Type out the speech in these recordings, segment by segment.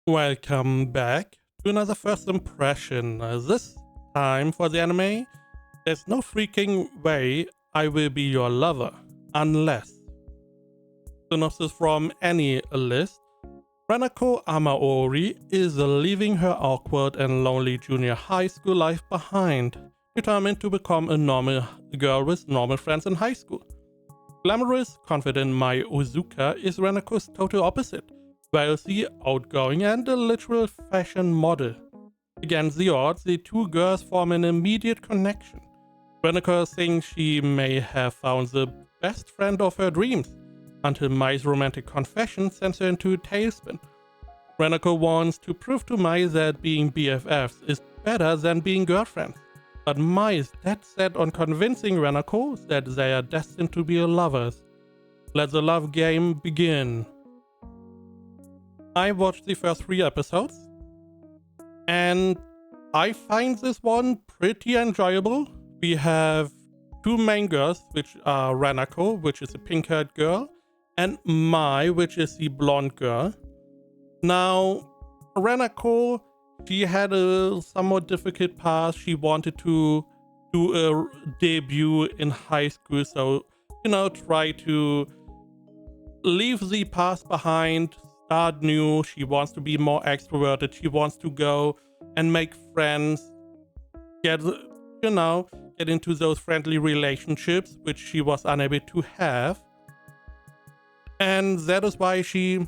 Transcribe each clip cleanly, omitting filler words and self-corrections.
Welcome back to another first impression. This time for the anime, there's no freaking way I will be your lover unless. Synopsis from any list. Renako Amaori is leaving her awkward and lonely junior high school life behind, determined to become a normal girl with normal friends in high school. Glamorous, confident Mai Uzuka is Renako's total opposite. Wealthy, outgoing, and a literal fashion model. Against the odds, the two girls form an immediate connection. Renako thinks she may have found the best friend of her dreams, until Mai's romantic confession sends her into a tailspin. Renako wants to prove to Mai that being BFFs is better than being girlfriends, but Mai is dead set on convincing Renako that they are destined to be lovers. Let the love game begin. I watched the first 3 episodes, and I find this one pretty enjoyable. We have 2 main girls, which are Renako, which is a pink-haired girl, and Mai, which is the blonde girl. Now, Renako, she had a somewhat difficult past. She wanted to do a debut in high school, so, try to leave the past behind, start new. She wants to be more extroverted. She wants to go and make friends, get into those friendly relationships, which she was unable to have. And that is why she,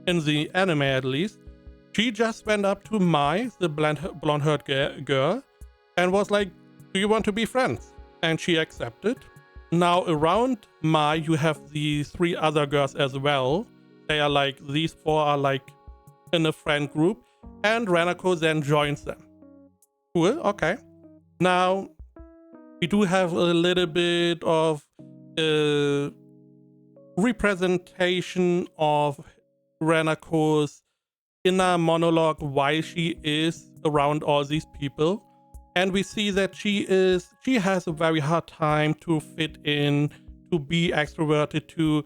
in the anime at least, she just went up to Mai, the blonde-haired girl, and was like, do you want to be friends? And she accepted. Now around Mai, you have the 3 other girls as well. They are like, these 4 are like in a friend group, and Renako then joins them. Cool, okay. Now, we do have a little bit of representation of Renako's inner monologue while she is around all these people. And we see that she has a very hard time to fit in, to be extroverted, to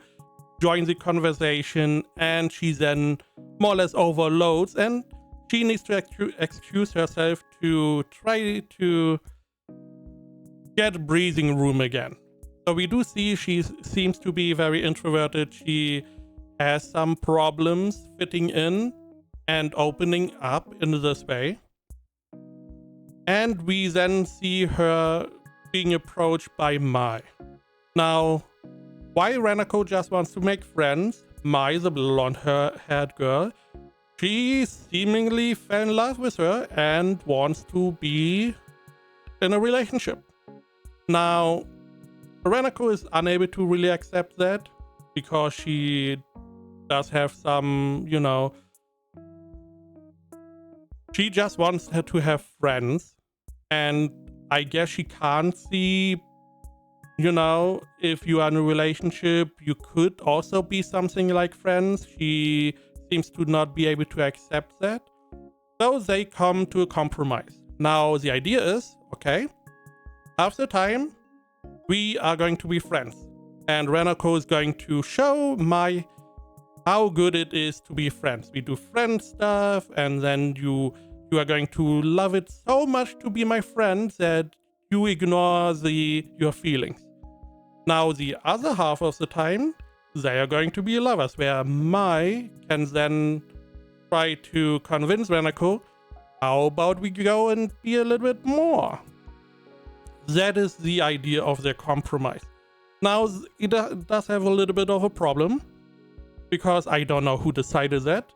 join the conversation, and she then more or less overloads, and she needs to excuse herself to try to get breathing room again. So we do see she seems to be very introverted. She has some problems fitting in and opening up in this way. And we then see her being approached by Mai. Now, why Renako just wants to make friends, Mai, the blonde-haired girl, she seemingly fell in love with her and wants to be in a relationship. Now, Renako is unable to really accept that because she does have some, she just wants her to have friends, and I guess she can't see, if you are in a relationship, you could also be something like friends. She seems to not be able to accept that. So they come to a compromise. Now, the idea is, okay, half the time, we are going to be friends. And Renako is going to show Mai how good it is to be friends. We do friend stuff, and then you are going to love it so much to be my friend that you ignore your feelings. Now, the other half of the time, they are going to be lovers, where Mai can then try to convince Renako, how about we go and be a little bit more? That is the idea of their compromise. Now, it does have a little bit of a problem, because I don't know who decided that,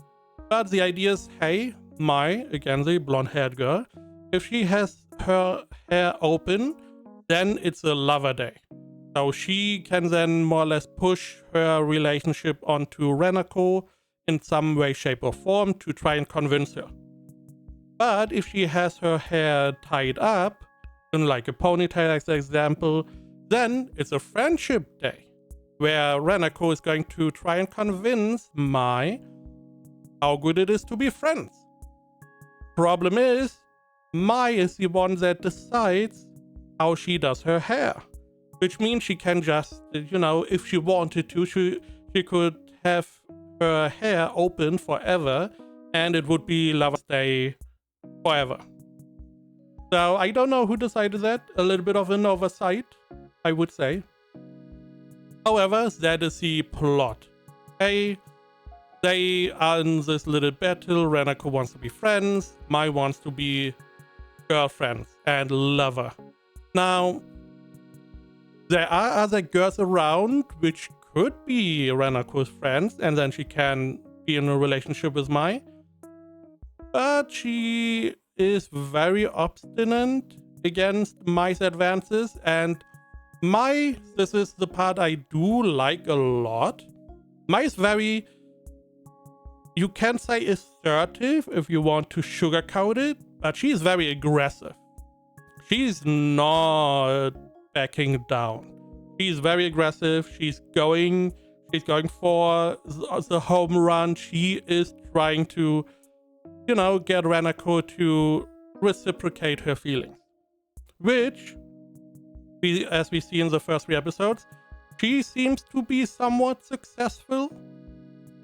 but the idea is, hey, Mai, again the blonde-haired girl, if she has her hair open, then it's a lover day. So she can then more or less push her relationship onto Renako in some way, shape, or form to try and convince her. But if she has her hair tied up, in like a ponytail as an example, then it's a friendship day, where Renako is going to try and convince Mai how good it is to be friends. Problem is, Mai is the one that decides how she does her hair. Which means she can just, if she wanted to, she could have her hair open forever and it would be Lover's Day forever. So I don't know who decided that. A little bit of an oversight, I would say. However, that is the plot. They are in this little battle. Renako wants to be friends. Mai wants to be girlfriends and lover. Now, there are other girls around which could be Renako's friends, and then she can be in a relationship with Mai. But she is very obstinate against Mai's advances, and Mai, this is the part I do like a lot. Mai is very, you can say assertive if you want to sugarcoat it, but she is very aggressive. She's not backing down. She's very aggressive. She's going for the home run. She is trying to, get Renako to reciprocate her feelings. Which, as we see in the first 3 episodes, she seems to be somewhat successful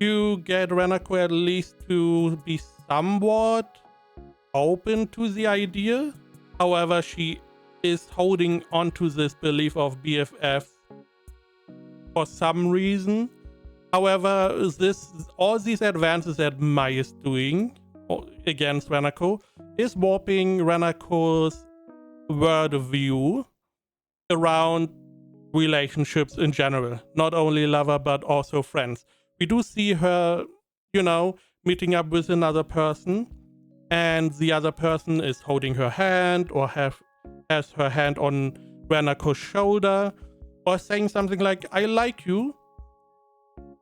to get Renako at least to be somewhat open to the idea. However, she is holding on to this belief of BFFs for some reason. However, all these advances that Mai is doing against Renako is warping Renako's worldview around relationships in general, not only lover but also friends. We do see her, meeting up with another person, and the other person is holding her hand or has her hand on Renako's shoulder, or saying something like, I like you,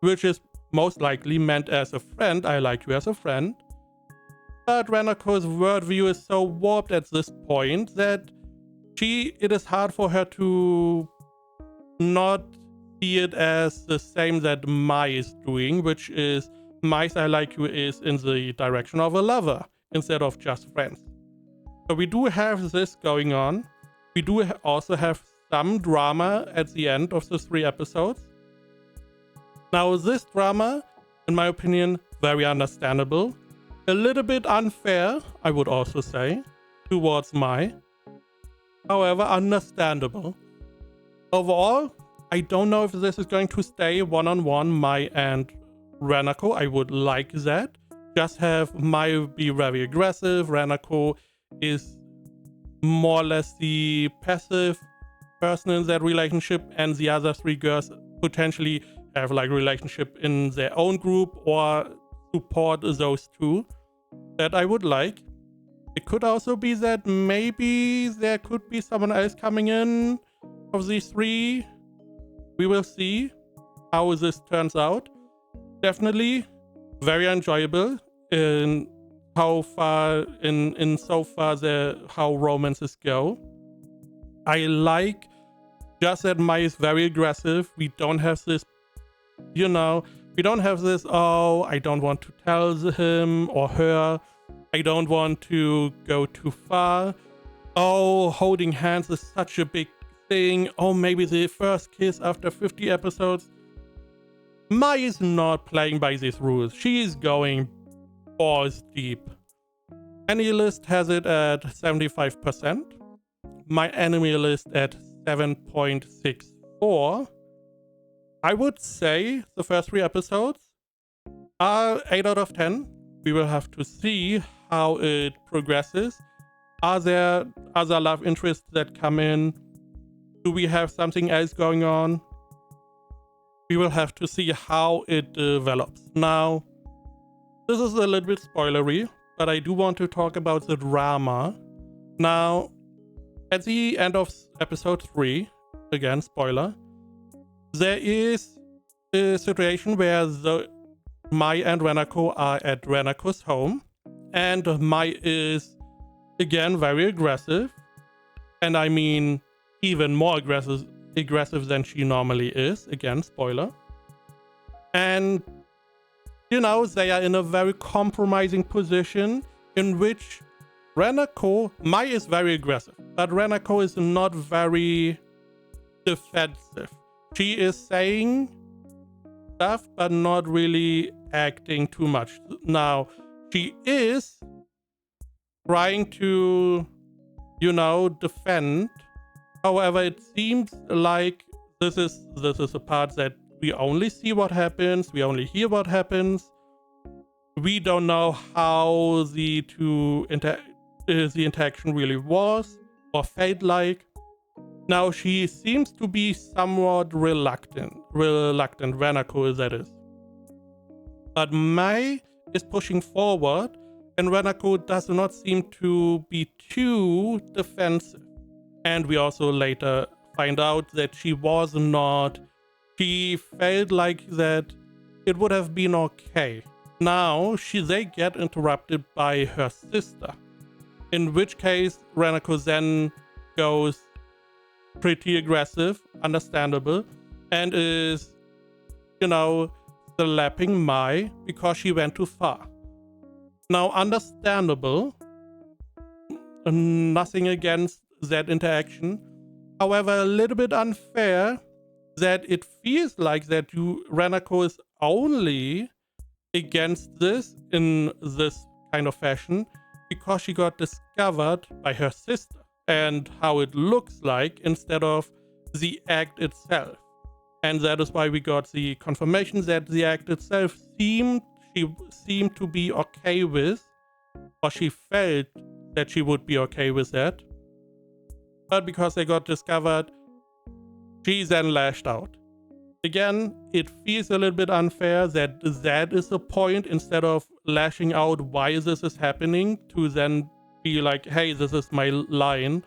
which is most likely meant as a friend. I like you as a friend. But Renako's worldview is so warped at this point that it is hard for her to not see it as the same that Mai is doing, which is Mai's I like you is in the direction of a lover instead of just friends. So we do have this going on. We do also have some drama at the end of the 3 episodes. Now this drama, in my opinion, very understandable. A little bit unfair, I would also say, towards Mai. However, understandable. Overall, I don't know if this is going to stay one-on-one, Mai and Renako. I would like that. Just have Mai be very aggressive. Renako is more or less the passive person in that relationship, and the other 3 girls potentially have like relationship in their own group or support those 2. That I would like. It could also be that maybe there could be someone else coming in of these 3. We will see how this turns out. Definitely very enjoyable in how far how romances go. I like just that Mai is very aggressive. We don't have this, oh, I don't want to tell him or her. I don't want to go too far. Oh, holding hands is such a big thing. Oh, maybe the first kiss after 50 episodes. Mai is not playing by these rules. She is going balls deep. Enemy list has it at 75%. My enemy list at 7.64. I would say the first 3 episodes are 8 out of 10. We will have to see how it progresses. Are there other love interests that come in? Do we have something else going on? We will have to see how it develops. Now, this is a little bit spoilery, but I do want to talk about the drama. Now, at the end of episode 3, again, spoiler, there is a situation where Mai and Renako are at Renako's home, and Mai is, again, very aggressive. And I mean, even more aggressive than she normally is. Again, spoiler. And, they are in a very compromising position in which Mai is very aggressive, but Renako is not very defensive. She is saying stuff, but not really acting too much. Now, she is trying to, defend. However, it seems like this is a part that we only see what happens, we only hear what happens. We don't know how the interaction really was or felt like. Now she seems to be somewhat reluctant, Renako that is. But Mai is pushing forward, and Renako does not seem to be too defensive. And we also later find out that she was not. She felt like that it would have been okay. Now they get interrupted by her sister, in which case Renako then goes pretty aggressive, understandable, and is, slapping Mai because she went too far. Now, understandable, nothing against that interaction. However, a little bit unfair that it feels like that Renako is only against this in this kind of fashion because she got discovered by her sister and how it looks like instead of the act itself. And that is why we got the confirmation that the act itself she seemed to be okay with, or she felt that she would be okay with that. But because they got discovered, she then lashed out. Again, it feels a little bit unfair that is the point, instead of lashing out why this is happening, to then be like, hey, this is my line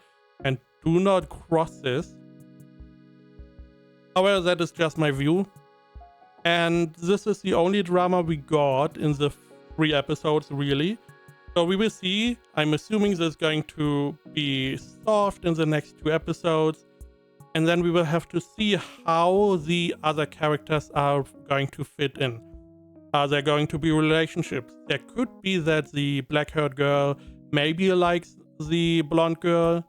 and do not cross this. However, that is just my view. And this is the only drama we got in the 3 episodes, really. So we will see. I'm assuming this is going to be solved in the next 2 episodes. And then we will have to see how the other characters are going to fit in. Are there going to be relationships? There could be that the black-haired girl maybe likes the blonde girl.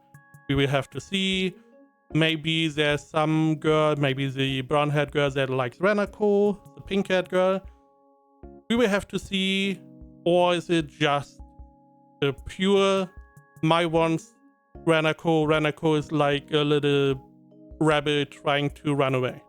We will have to see. Maybe there's some girl, maybe the brown-haired girl that likes Renako, the pink-haired girl. We will have to see. Or is it just a pure Mai wants Renako? Renako is like a little rabbit trying to run away.